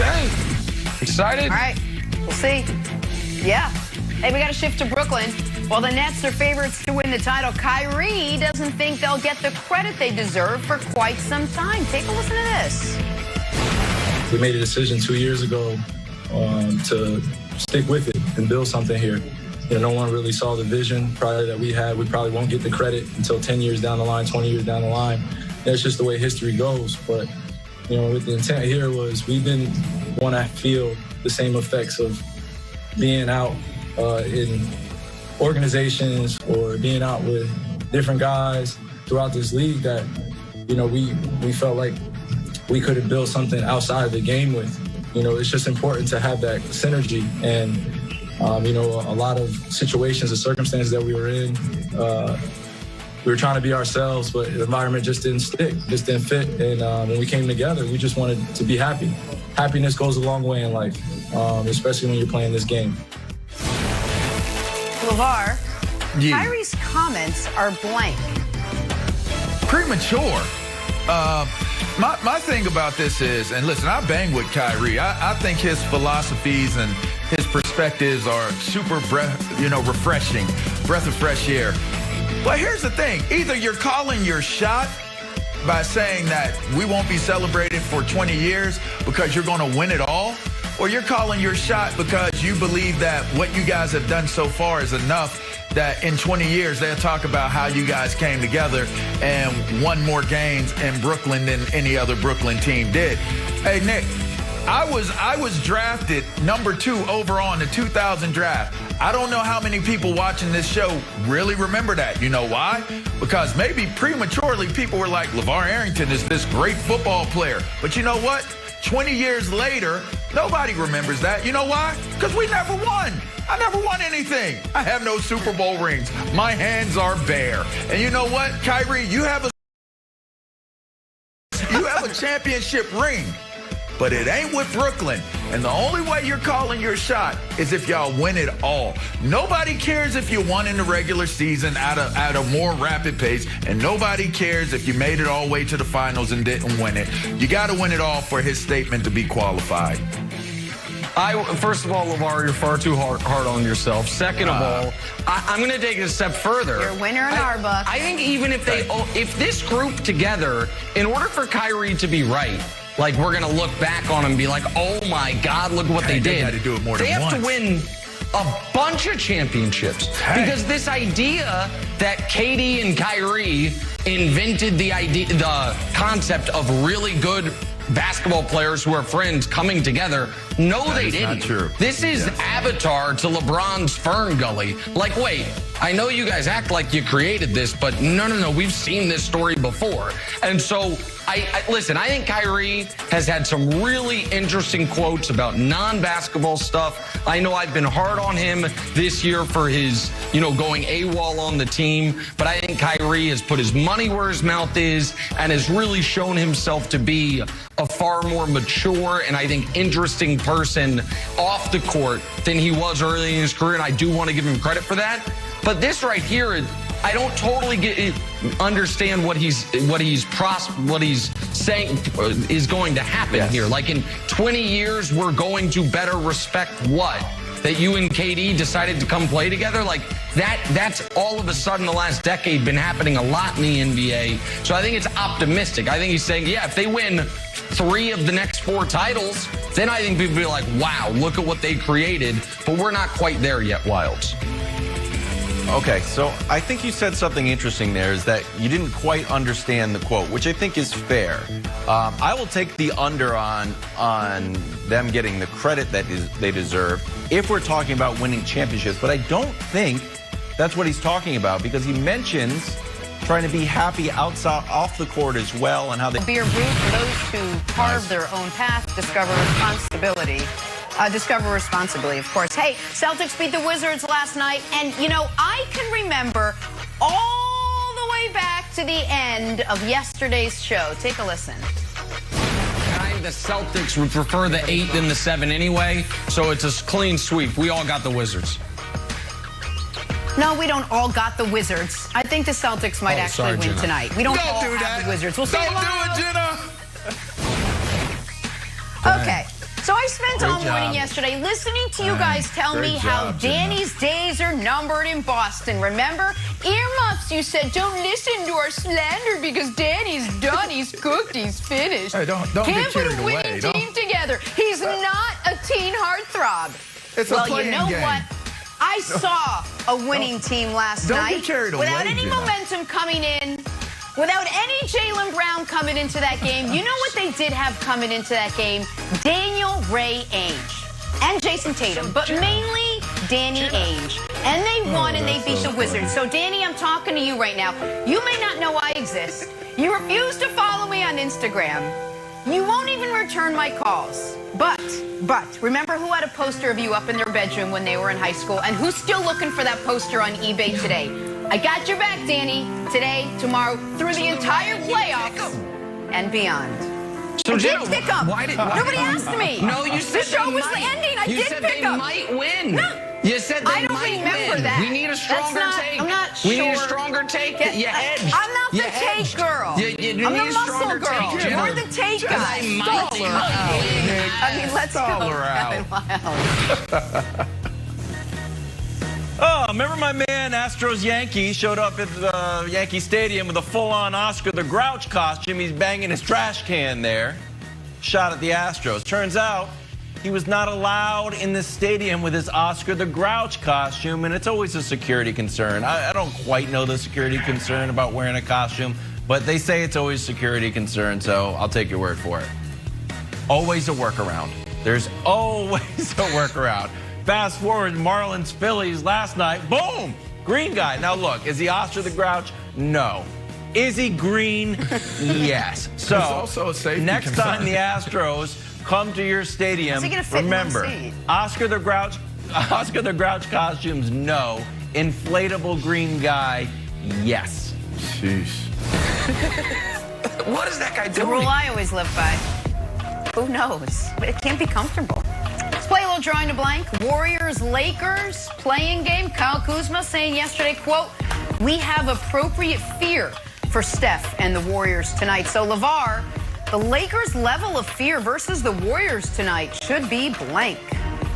Okay. Excited? All right. We'll see. Yeah. Hey, we got to shift to Brooklyn. While the Nets are favorites to win the title, Kyrie doesn't think they'll get the credit they deserve for quite some time. Take a listen to this. We made a decision 2 years ago to stick with it and build something here. You know, no one really saw the vision probably that we had. We probably won't get the credit until 10 years down the line, 20 years down the line. That's just the way history goes. But, you know, with the intent here was we didn't want to feel the same effects of being out in organizations or being out with different guys throughout this league that, you know, we felt like we could have built something outside of the game with. You know, it's just important to have that synergy. And, you know, a lot of situations and circumstances that we were in, we were trying to be ourselves, but the environment just didn't stick, just didn't fit. And when we came together, we just wanted to be happy. Happiness goes a long way in life, especially when you're playing this game. LeVar, Kyrie's comments are blank. Premature. My thing about this is, and listen, I bang with Kyrie. I think his philosophies and his perspectives are super, refreshing, breath of fresh air. But here's the thing. Either you're calling your shot by saying that we won't be celebrated for 20 years because you're going to win it all, or you're calling your shot because you believe that what you guys have done so far is enough that in 20 years they'll talk about how you guys came together and won more games in Brooklyn than any other Brooklyn team did. Hey, Nick, I was drafted number 2 overall in the 2000 draft. I don't know how many people watching this show really remember that. You know why? Because maybe prematurely people were like, LeVar Arrington is this great football player. But you know what? 20 years later, nobody remembers that. You know why? Because we never won. I never won anything. I have no Super Bowl rings. My hands are bare. And you know what, Kyrie? You have a championship ring, but it ain't with Brooklyn. And the only way you're calling your shot is if y'all win it all. Nobody cares if you won in the regular season at a more rapid pace, and nobody cares if you made it all the way to the finals and didn't win it. You got to win it all for his statement to be qualified. First of all, LeVar, you're far too hard on yourself. Second of all, I'm going to take it a step further. You're a winner in our book. I think even if this group together, in order for Kyrie to be right, like we're going to look back on him and be like, oh my God, look what they did. They got to do it more than once. They have to win a bunch of championships. Because this idea that KD and Kyrie invented the concept of really good basketball players who are friends coming together. No, they didn't. Not true. This is Avatar to LeBron's Fern Gully. Like, wait, I know you guys act like you created this, but no, we've seen this story before. And so, listen, I think Kyrie has had some really interesting quotes about non-basketball stuff. I know I've been hard on him this year for his, going AWOL on the team, but I think Kyrie has put his money where his mouth is and has really shown himself to be a far more mature and I think interesting person off the court than he was early in his career, and I do want to give him credit for that. But this right here, I don't totally understand what he's saying is going to happen here. Like in 20 years, we're going to better respect what? That you and KD decided to come play together? Like that's all of a sudden the last decade been happening a lot in the NBA. So I think it's optimistic. I think he's saying, yeah, if they win 3 of the next 4 titles, then I think people will be like, wow, look at what they created. But we're not quite there yet, Wilds. Okay, so I think you said something interesting there, is that you didn't quite understand the quote, which I think is fair. I will take the under on them getting the credit that they deserve if we're talking about winning championships, but I don't think that's what he's talking about, because he mentions trying to be happy outside, off the court as well, and how they be a root for those who carve their own path, discover responsibility. Of course. Hey, Celtics beat the Wizards last night, and, I can remember all the way back to the end of yesterday's show. Take a listen. The Celtics would prefer the 8 than the 7 anyway, so it's a clean sweep. We all got the Wizards. No, we don't all got the Wizards. I think the Celtics might actually win tonight. We don't all have the Wizards. We'll see you tomorrow. Don't do it, Jenna. Okay. So I spent Great all morning job. yesterday listening to you guys tell me how Danny's days are numbered in Boston. Remember? Earmuffs, you said, don't listen to our slander because Danny's done, he's cooked, he's finished. Hey, don't Can't get put carried a winning away. team together. He's not a teen heartthrob. It's a Well, you playing know game. what? I saw a winning team last don't night get carried without away, any Jenna. momentum coming in, without any Jaylen Brown coming into that game. You know what they did have coming into that game? Daniel Ray Ainge and Jason Tatum, but mainly Danny Ainge. And they won and they beat the Wizards. So, Danny, I'm talking to you right now. You may not know I exist. You refuse to follow me on Instagram. You won't even return my calls. But, remember who had a poster of you up in their bedroom when they were in high school? And who's still looking for that poster on eBay today? I got your back, Danny. Today, tomorrow, through the entire playoffs and beyond. So I did Jenna, pick them. Nobody asked me. No, you said the show they was might. ending. I you did said pick they them. might win. No. You said they I don't might remember win. that. We need a stronger take. I'm not We sure. need a stronger take. You edged. I'm not the You take edged. girl. You I'm need the a muscle stronger girl. take, Jenna. You're the take guy. They might Stall her out, Nick. I mean, let's Stall go. her out. Wow. Oh, remember my man Astros Yankee showed up at the Yankee Stadium with a full-on Oscar the Grouch costume. He's banging his trash can there. Shot at the Astros. Turns out he was not allowed in the stadium with his Oscar the Grouch costume, and it's always a security concern. I don't quite know the security concern about wearing a costume, but they say it's always a security concern, so I'll take your word for it. Always a workaround. There's always a workaround. Fast forward, Marlins Phillies last night. Boom! Green guy. Now look, is he Oscar the Grouch? No. Is he green? Yes. So There's also a safety next concern. time the Astros come to your stadium, Is he gonna fit in one remember, seat? Oscar the Grouch costumes, no. Inflatable green guy, yes. Sheesh. What is that guy The rule doing? I always live by. Who knows? But it can't be comfortable. Let's play a little drawing to blank. Warriors-Lakers playing game. Kyle Kuzma saying yesterday, quote, "We have appropriate fear for Steph and the Warriors tonight." So, LeVar, the Lakers' level of fear versus the Warriors tonight should be blank.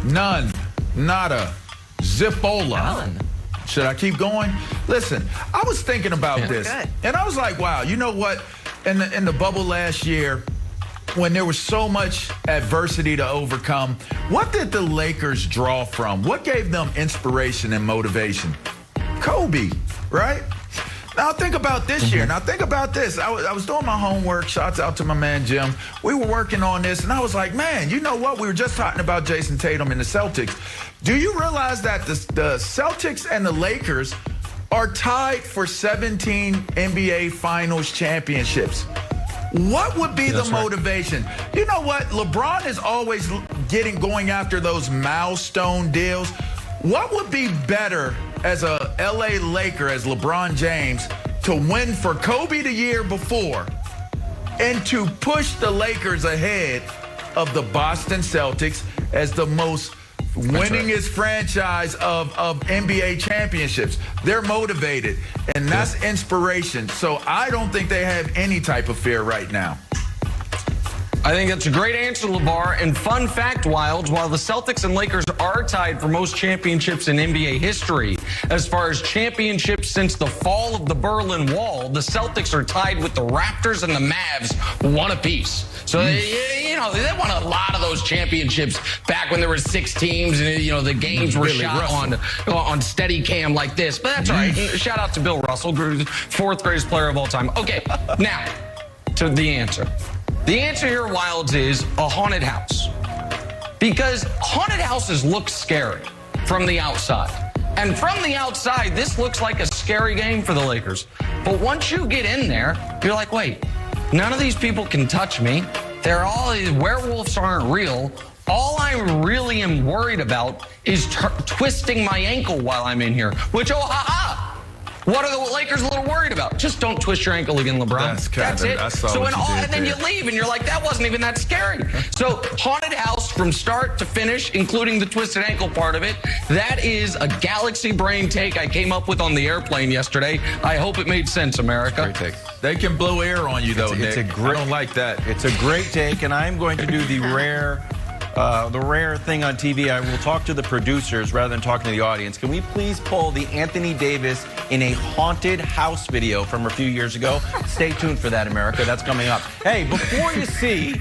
None. Nada. Zipola. None. Should I keep going? Listen, I was thinking about this, Good. and I was like, wow, you know what? In the bubble last year, when there was so much adversity to overcome, what did the Lakers draw from? What gave them inspiration and motivation? Kobe, right? Now think about this year. Now think about this. I was doing my homework. Shouts out to my man Jim. We were working on this, and I was like, man, you know what? We were just talking about Jason Tatum and the Celtics. Do you realize that the Celtics and the Lakers are tied for 17 NBA Finals championships? What would be the That's right. motivation? You know what? LeBron is always going after those milestone deals. What would be better as a LA Laker, as LeBron James, to win for Kobe the year before and to push the Lakers ahead of the Boston Celtics as the most winningest franchise of NBA championships? They're motivated, and that's inspiration. So I don't think they have any type of fear right now. I think that's a great answer, LeVar. And fun fact, Wilds, while the Celtics and Lakers are tied for most championships in NBA history, as far as championships since the fall of the Berlin Wall, the Celtics are tied with the Raptors and the Mavs, one apiece. So, they won a lot of those championships back when there were 6 teams and, the games were Billy shot on steady cam like this. But that's all right. Shout out to Bill Russell, 4th greatest player of all time. Okay, now to the answer. The answer here, Wilds, is a haunted house. Because haunted houses look scary from the outside. And from the outside, this looks like a scary game for the Lakers. But once you get in there, you're like, wait, none of these people can touch me. Werewolves aren't real. All I really am worried about is twisting my ankle while I'm in here. Which, what are the Lakers a little worried about? Just don't twist your ankle again, LeBron. That's it. I saw So what you did and then there. you leave and you're like, that wasn't even that scary. So haunted house from start to finish, including the twisted ankle part of it. That is a galaxy brain take I came up with on the airplane yesterday. I hope it made sense, America. Great take. They can blow air on you, though, It's Nick. a great- I don't like that. It's a great take, and I'm going to do the rare the rare thing on TV, I will talk to the producers rather than talking to the audience. Can we please pull the Anthony Davis in a haunted house video from a few years ago? Stay tuned for that, America. That's coming up. Hey, before you see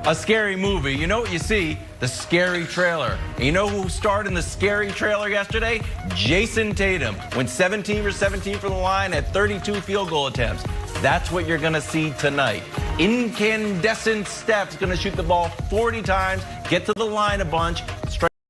a scary movie, you know what you see? The scary trailer. And you know who starred in the scary trailer yesterday? Jason Tatum. Went 17 for 17 from the line at 32 field goal attempts. That's what you're going to see tonight. Incandescent Steph's going to shoot the ball 40 times, get to the line a bunch,